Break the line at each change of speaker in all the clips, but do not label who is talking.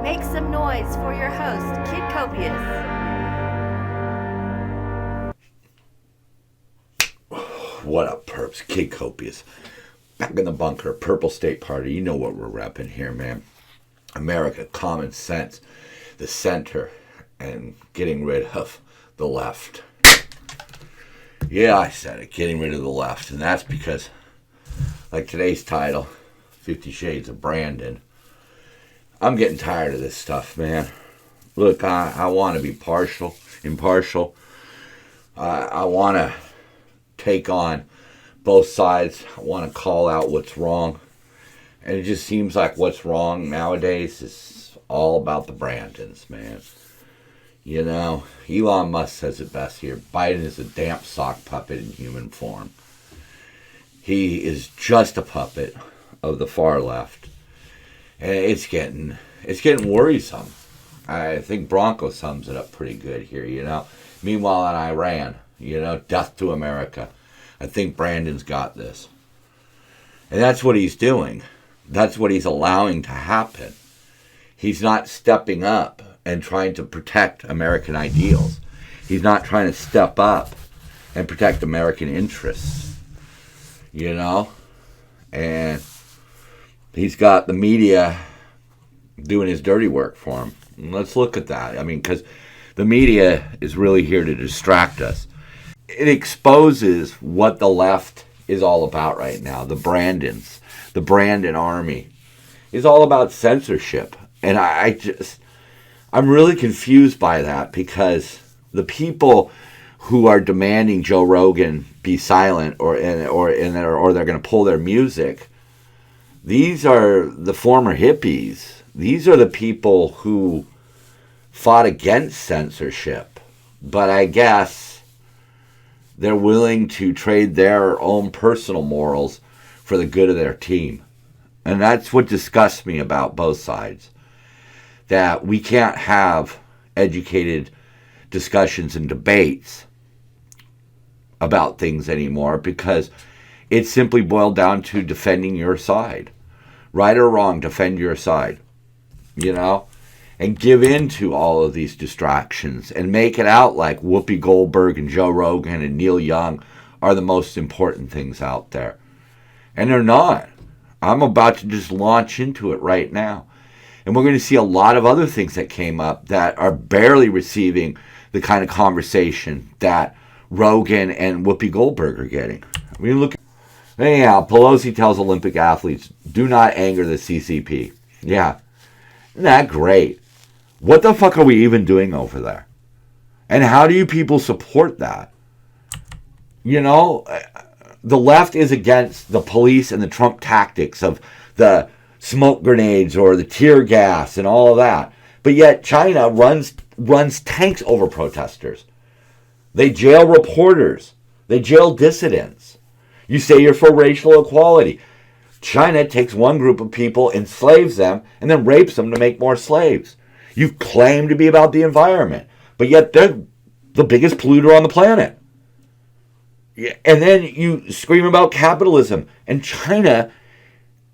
Make some noise for your host, Kid Copious.
What up, perps? Kid Copious. Back in the bunker, Purple State Party. You know what we're repping here, man. America, common sense, the center, and getting rid of the left. Yeah, I said it, getting rid of the left. And that's because, like today's title, 50 Shades of Brandon, I'm getting tired of this stuff, man. Look, I want to be impartial. I want to take on both sides. I want to call out what's wrong. And it just seems like what's wrong nowadays is all about the Brandons, man. You know, Elon Musk says it best here. Biden is a damp sock puppet in human form. He is just a puppet of the far left. And it's getting worrisome. I think Bronco sums it up pretty good here, you know. Meanwhile, in Iran, you know, death to America. I think Brandon's got this. And that's what he's doing. That's what he's allowing to happen. He's not stepping up and trying to protect American ideals. He's not trying to step up and protect American interests. You know? And he's got the media doing his dirty work for him. And let's look at that. I mean, because the media is really here to distract us. It exposes what the left is all about right now. The Brandons, the Brandon army, is all about censorship. And I'm really confused by that, because the people who are demanding Joe Rogan be silent or they're going to pull their music, these are the former hippies. These are the people who fought against censorship. But I guess they're willing to trade their own personal morals for the good of their team. And that's what disgusts me about both sides. That we can't have educated discussions and debates about things anymore, because it simply boiled down to defending your side. Right or wrong, defend your side. You know? And give in to all of these distractions and make it out like Whoopi Goldberg and Joe Rogan and Neil Young are the most important things out there. And they're not. I'm about to just launch into it right now. And we're going to see a lot of other things that came up that are barely receiving the kind of conversation that Rogan and Whoopi Goldberg are getting. I mean, look. Anyhow, Pelosi tells Olympic athletes, do not anger the CCP. Yeah. Isn't that great? What the fuck are we even doing over there? And how do you people support that? You know, the left is against the police and the Trump tactics of the smoke grenades or the tear gas and all of that. But yet China runs tanks over protesters. They jail reporters. They jail dissidents. You say you're for racial equality. China takes one group of people, enslaves them, and then rapes them to make more slaves. You claim to be about the environment, but yet they're the biggest polluter on the planet. And then you scream about capitalism, and China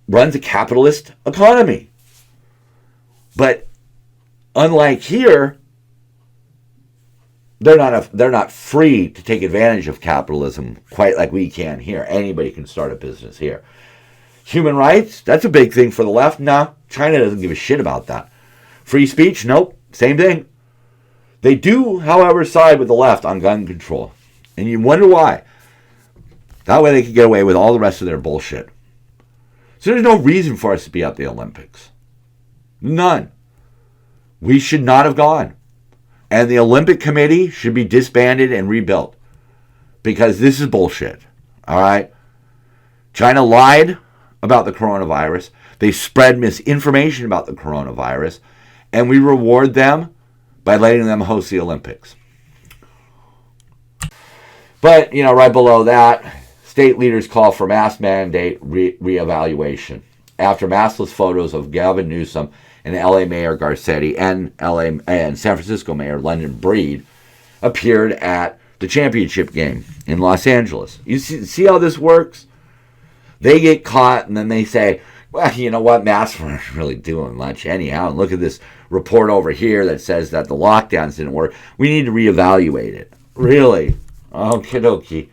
runs a capitalist economy. But unlike here, they're not free to take advantage of capitalism quite like we can here. Anybody can start a business here. Human rights, that's a big thing for the left. No, China doesn't give a shit about that. Free speech, nope, same thing. They do, however, side with the left on gun control. And you wonder why. That way they can get away with all the rest of their bullshit. So there's no reason for us to be at the Olympics. None. We should not have gone. And the Olympic Committee should be disbanded and rebuilt. Because this is bullshit. All right? China lied about the coronavirus. They spread misinformation about the coronavirus. And we reward them by letting them host the Olympics. But, you know, right below that, state leaders call for mask mandate reevaluation after maskless photos of Gavin Newsom and LA Mayor Garcetti and San Francisco Mayor London Breed appeared at the championship game in Los Angeles. You see how this works? They get caught and then they say, well, you know what, masks weren't really doing much anyhow. And look at this report over here that says that the lockdowns didn't work. We need to reevaluate it. Really? Okie dokie.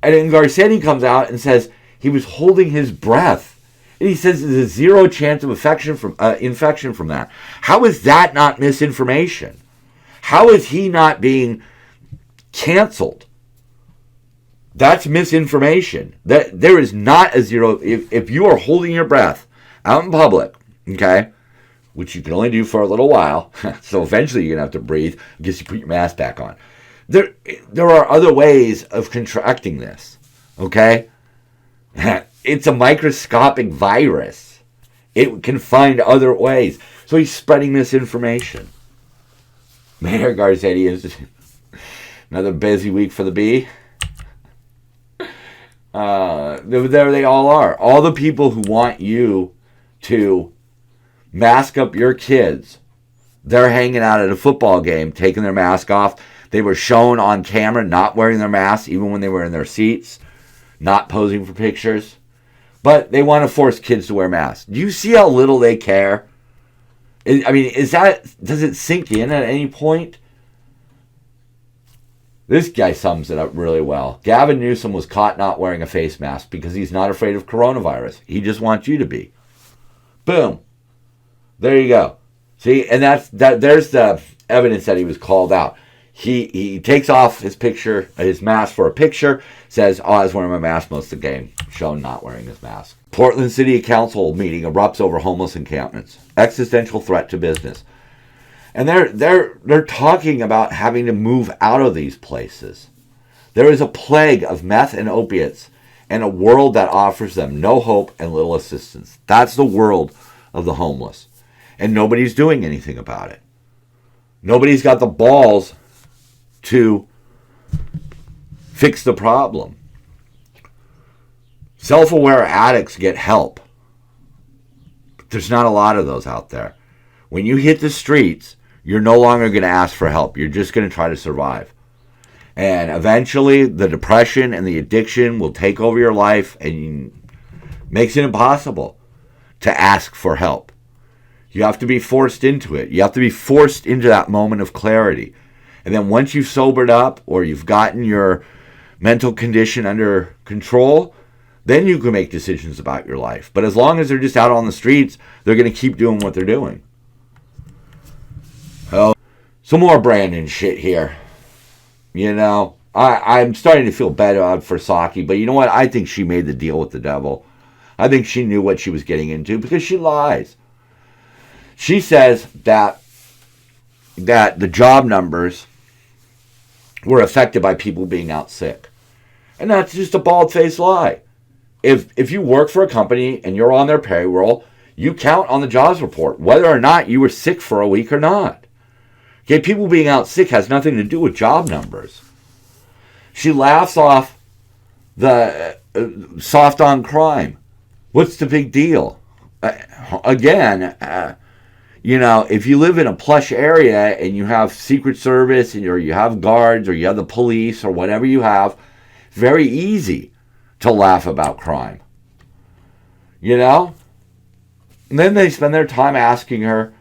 And then Garcetti comes out and says he was holding his breath. And he says there's a 0 chance of infection from that. How is that not misinformation? How is he not being canceled? That's misinformation. That there is not a 0. If you are holding your breath out in public, okay, which you can only do for a little while, so eventually you're going to have to breathe. I guess you put your mask back on. There are other ways of contracting this, okay? It's a microscopic virus. It can find other ways. So he's spreading misinformation. Mayor Garcetti is another busy week for the bee. There they all are. All the people who want you to mask up your kids, they're hanging out at a football game, taking their mask off. They were shown on camera not wearing their masks, even when they were in their seats, not posing for pictures. But they want to force kids to wear masks. Do you see how little they care? I mean, does it sink in at any point? This guy sums it up really well. Gavin Newsom was caught not wearing a face mask because he's not afraid of coronavirus. He just wants you to be. Boom. There you go. See, and there's the evidence that he was called out. He takes off his mask for a picture, says, I was wearing my mask most of the game, shown not wearing his mask. Portland City Council meeting erupts over homeless encampments. Existential threat to business. And they're talking about having to move out of these places. There is a plague of meth and opiates and a world that offers them no hope and little assistance. That's the world of the homeless. And nobody's doing anything about it. Nobody's got the balls to fix the problem. Self-aware addicts get help. But there's not a lot of those out there. When you hit the streets, you're no longer going to ask for help. You're just going to try to survive. And eventually, the depression and the addiction will take over your life and makes it impossible to ask for help. You have to be forced into it. You have to be forced into that moment of clarity. And then once you've sobered up or you've gotten your mental condition under control, then you can make decisions about your life. But as long as they're just out on the streets, they're going to keep doing what they're doing. Oh, some more Brandon shit here. You know, I'm starting to feel bad for Psaki, but you know what? I think she made the deal with the devil. I think she knew what she was getting into because she lies. She says that the job numbers were affected by people being out sick. And that's just a bald-faced lie. If you work for a company and you're on their payroll, you count on the jobs report, whether or not you were sick for a week or not. Okay, people being out sick has nothing to do with job numbers. She laughs off the soft on crime. What's the big deal? You know, if you live in a plush area and you have Secret Service or you have guards or you have the police or whatever you have, it's very easy to laugh about crime. You know? And then they spend their time asking her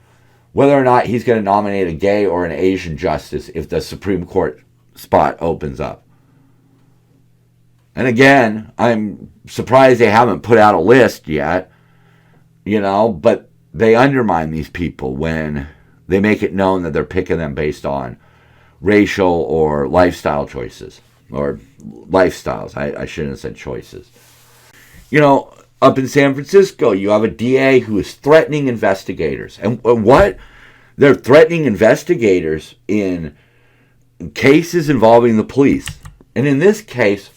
whether or not he's going to nominate a gay or an Asian justice if the Supreme Court spot opens up. And again, I'm surprised they haven't put out a list yet, you know, but they undermine these people when they make it known that they're picking them based on racial or lifestyle choices. Or lifestyles. I shouldn't have said choices. You know, up in San Francisco, you have a DA who is threatening investigators. And what? They're threatening investigators in cases involving the police. And in this case,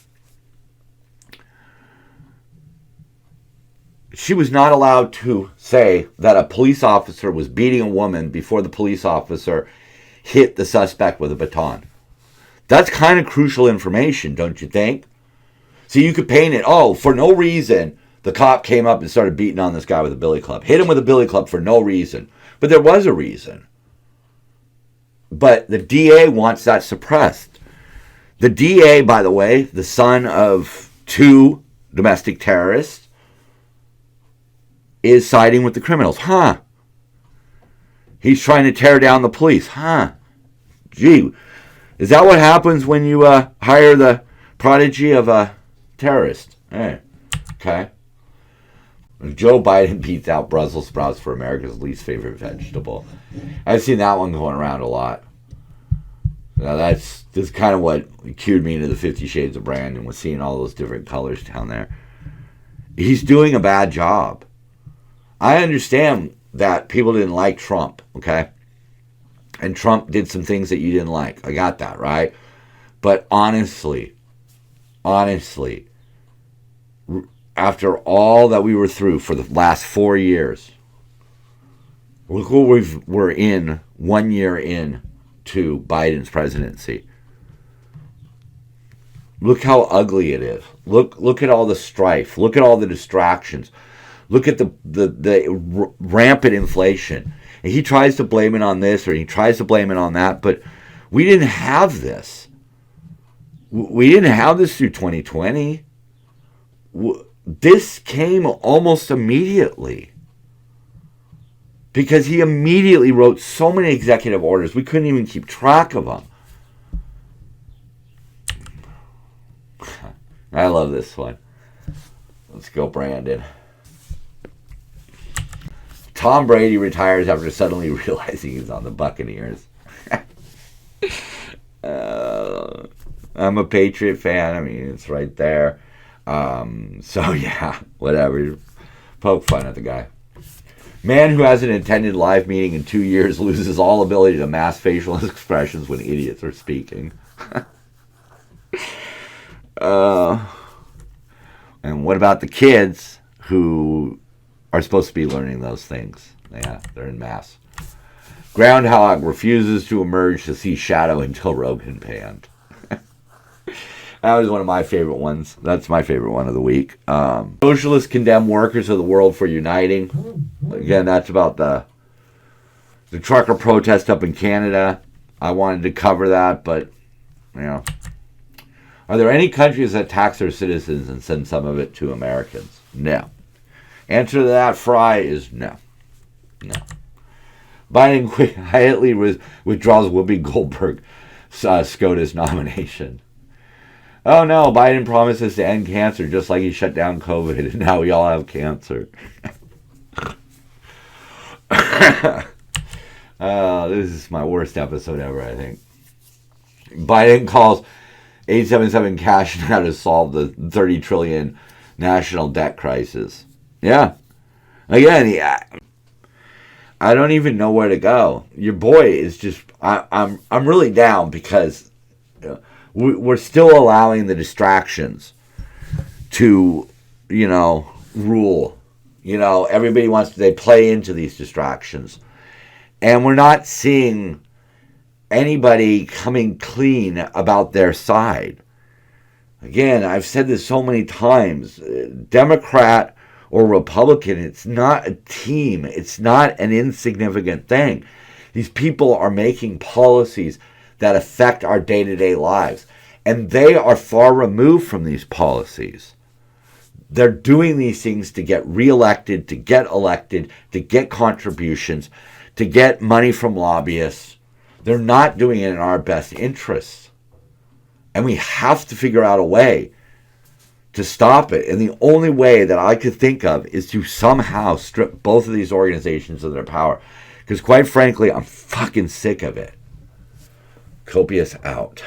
she was not allowed to say that a police officer was beating a woman before the police officer hit the suspect with a baton. That's kind of crucial information, don't you think? So you could paint it, for no reason, the cop came up and started beating on this guy with a billy club. Hit him with a billy club for no reason. But there was a reason. But the DA wants that suppressed. The DA, by the way, the son of 2 domestic terrorists, is siding with the criminals. He's trying to tear down the police. Huh. Gee, is that what happens when you hire the prodigy of a terrorist? Hey, okay. Joe Biden beats out Brussels sprouts for America's least favorite vegetable. I've seen that one going around a lot. Now that's kind of what cued me into the 50 Shades of Brandon, was seeing all those different colors down there. He's doing a bad job. I understand that people didn't like Trump, okay? And Trump did some things that you didn't like. I got that, right? But honestly, after all that we were through for the last 4 years, look what we're in 1 year in to Biden's presidency. Look how ugly it is. Look at all the strife. Look at all the distractions. Look at the rampant inflation. And he tries to blame it on this or he tries to blame it on that, but we didn't have this. We didn't have this through 2020. This came almost immediately. Because he immediately wrote so many executive orders, we couldn't even keep track of them. I love this one. Let's go, Brandon. Tom Brady retires after suddenly realizing he's on the Buccaneers. I'm a Patriot fan. I mean, it's right there. So, yeah, whatever. Poke fun at the guy. Man who hasn't attended live meeting in 2 years loses all ability to mask facial expressions when idiots are speaking. And what about the kids who are supposed to be learning those things? Yeah, they're in mass. Groundhog refuses to emerge to see shadow until Rogan panned. That was one of my favorite ones. That's my favorite one of the week. Socialists condemn workers of the world for uniting. Again, that's about the trucker protest up in Canada. I wanted to cover that, but, you know. Are there any countries that tax their citizens and send some of it to Americans? No. Answer to that, Fry, is no. No. Biden quietly withdraws Whoopi Goldberg SCOTUS nomination. Oh no, Biden promises to end cancer just like he shut down COVID, and now we all have cancer. This is my worst episode ever, I think. Biden calls 877 cash now to solve the 30 trillion national debt crisis. Yeah. Again, I don't even know where to go. Your boy is just, I'm really down because we're still allowing the distractions to, rule. Everybody they play into these distractions. And we're not seeing anybody coming clean about their side. Again, I've said this so many times. Democrat or Republican, it's not a team. It's not an insignificant thing. These people are making policies that affect our day-to-day lives. And they are far removed from these policies. They're doing these things to get reelected, to get elected, to get contributions, to get money from lobbyists. They're not doing it in our best interests. And we have to figure out a way to stop it. And the only way that I could think of is to somehow strip both of these organizations of their power. Because quite frankly, I'm fucking sick of it. Copious out.